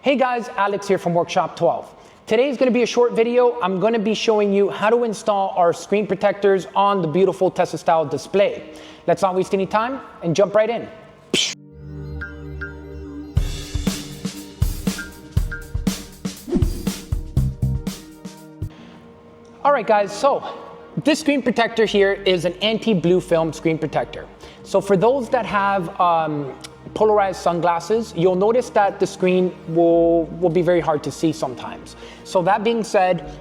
Hey guys, Alex here from Workshop 12. Today is going to be a short video. I'm going to be showing you how to install our screen protectors on the beautiful Tesla Style display. Let's not waste any time and jump right in. All right guys, so this screen protector here is an anti-blue film screen protector. So for those that have polarized sunglasses, you'll notice that the screen will be very hard to see sometimes. So that being said,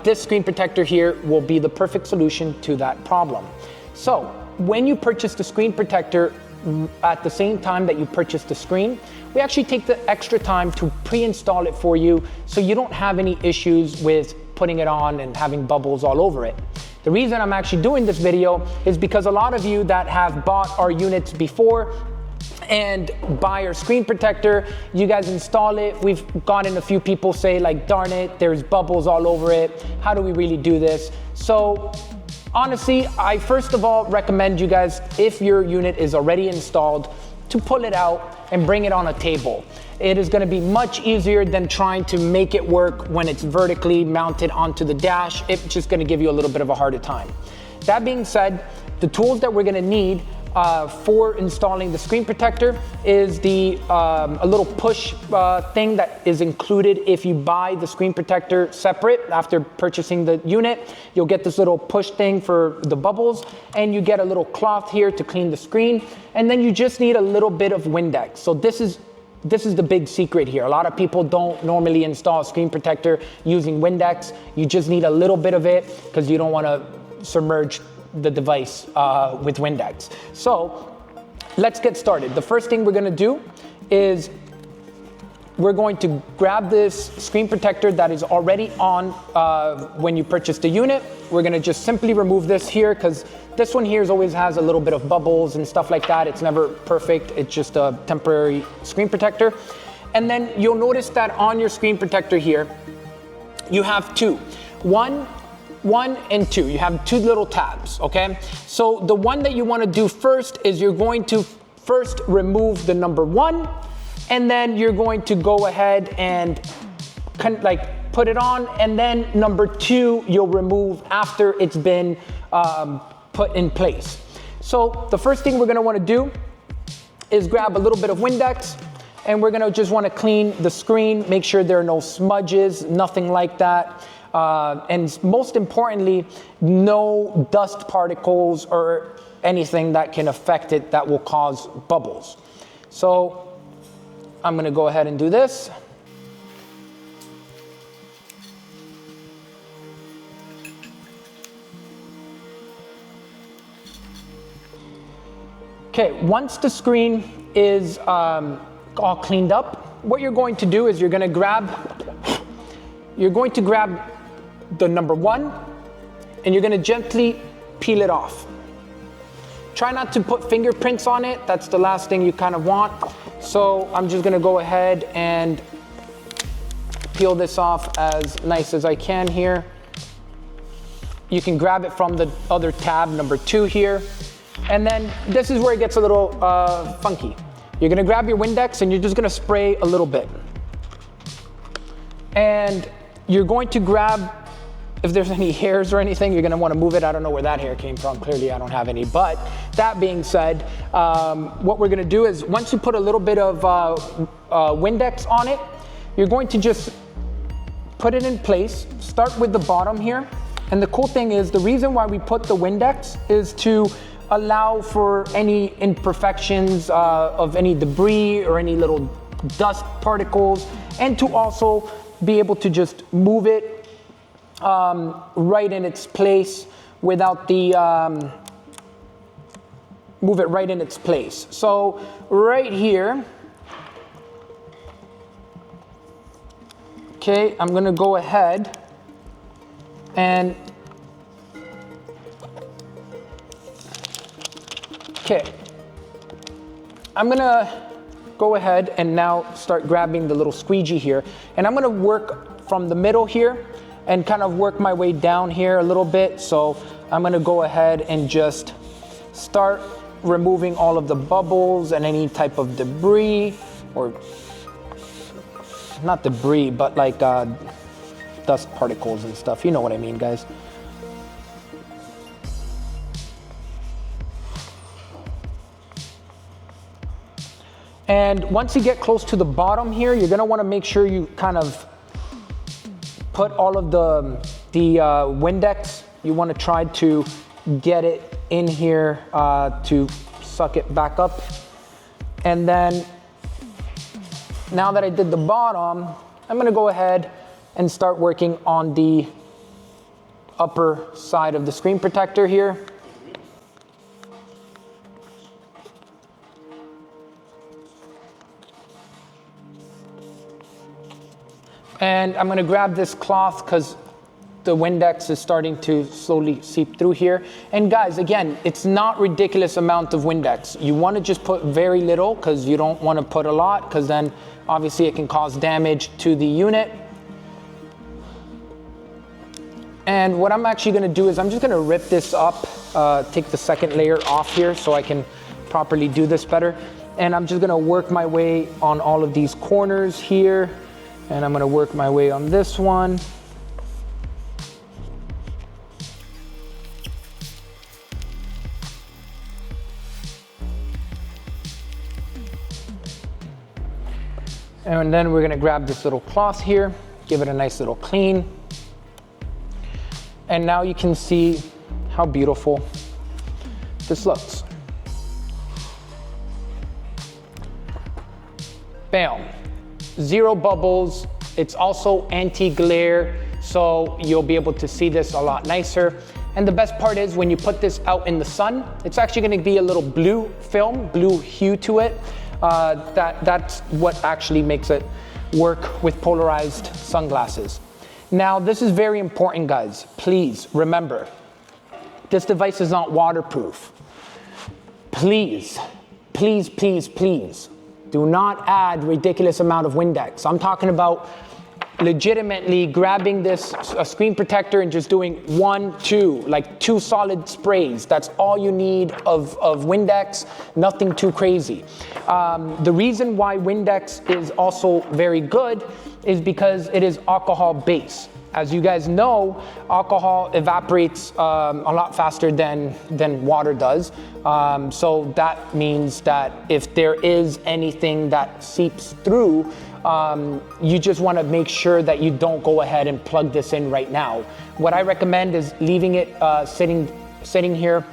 this screen protector here will be the perfect solution to that problem. So when you purchase the screen protector, at the same time that you purchase the screen, we actually take the extra time to pre-install it for you so you don't have any issues with putting it on and having bubbles all over it. The reason I'm actually doing this video is because a lot of you that have bought our units before and buy our screen protector, you guys install it. We've gotten a few people say like, darn it, there's bubbles all over it. How do we really do this? So honestly, I first of all recommend you guys, if your unit is already installed, to pull it out and bring it on a table. It is going to be much easier than trying to make it work when it's vertically mounted onto the dash. It's just going to give you a little bit of a harder time. That being said, the tools that we're going to need for installing the screen protector is a little push thing that is included if you buy the screen protector separate after purchasing the unit. You'll get this little push thing for the bubbles, and you get a little cloth here to clean the screen, and then you just need a little bit of Windex. So this is the big secret here. A lot of people don't normally install a screen protector using Windex. You just need a little bit of it because you don't want to submerge the device with Windex. So let's get started. The first thing we're going to do is we're going to grab this screen protector that is already on when you purchase the unit. We're going to just simply remove this here because this one here always has a little bit of bubbles and stuff like that. It's never perfect. It's just a temporary screen protector. And then you'll notice that on your screen protector here, you have two. One and two. You have two little tabs, okay? So the one that you want to do first is you're going to first remove the number one, and then you're going to go ahead and put it on, and then number two you'll remove after it's been put in place. So the first thing we're going to want to do is grab a little bit of Windex, and we're going to just want to clean the screen, make sure there are no smudges, nothing like that. And most importantly, no dust particles or anything that can affect it that will cause bubbles. So I'm going to go ahead and do this. Okay, once the screen is all cleaned up, what you're going to do is you're going to grab the number one, and you're going to gently peel it off. Try not to put fingerprints on it. That's the last thing you kind of want. So I'm just going to go ahead and peel this off as nice as I can here. You can grab it from the other tab, number two here. And then this is where it gets a little funky. You're going to grab your Windex and you're just going to spray a little bit. And you're going to grab, if there's any hairs or anything, you're going to want to move it. I don't know where that hair came from. Clearly, I don't have any. But that being said, what we're going to do is once you put a little bit of Windex on it, you're going to just put it in place. Start with the bottom here. And the cool thing is the reason why we put the Windex is to allow for any imperfections of any debris or any little dust particles, and to also be able to just move it right in its place without the move it right in its place. So right here, okay, I'm gonna go ahead and I'm gonna go ahead and now start grabbing the little squeegee here, and I'm gonna work from the middle here and kind of work my way down here a little bit. So I'm gonna go ahead and just start removing all of the bubbles and any type of debris or not debris, but like dust particles and stuff. You know what I mean, guys. And once you get close to the bottom here, you're gonna wanna make sure you kind of put all of the Windex. You wanna try to get it in here to suck it back up. And then, now that I did the bottom, I'm gonna go ahead and start working on the upper side of the screen protector here. And I'm gonna grab this cloth because the Windex is starting to slowly seep through here. And guys, again, it's not ridiculous amount of Windex. You wanna just put very little because you don't wanna put a lot because then obviously it can cause damage to the unit. And what I'm actually gonna do is I'm just gonna rip this up, take the second layer off here so I can properly do this better. And I'm just gonna work my way on all of these corners here. And I'm gonna work my way on this one. And then we're gonna grab this little cloth here, give it a nice little clean. And now you can see how beautiful this looks. Bam. Zero bubbles. It's also anti-glare, so you'll be able to see this a lot nicer. And the best part is when you put this out in the sun, it's actually gonna be a little blue film, blue hue to it. That's what actually makes it work with polarized sunglasses. Now, this is very important, guys. Please remember, this device is not waterproof. Please, please, please, please, do not add ridiculous amount of Windex. I'm talking about legitimately grabbing this screen protector and just doing 1, 2, like 2 solid sprays. That's all you need of Windex, nothing too crazy. The reason why Windex is also very good is because it is alcohol based. As you guys know, alcohol evaporates a lot faster than water does. So that means that if there is anything that seeps through, you just want to make sure that you don't go ahead and plug this in right now. What I recommend is leaving it sitting here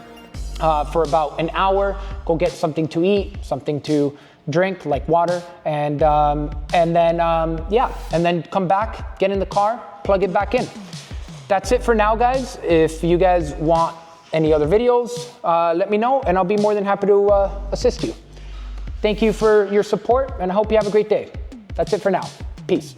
for about an hour. Go get something to eat, something to drink like water, and then come back, get in the car, plug it back in. That's it for now, guys. If you guys want any other videos, let me know and I'll be more than happy to assist you. Thank you for your support and I hope you have a great day. That's it for now. Peace.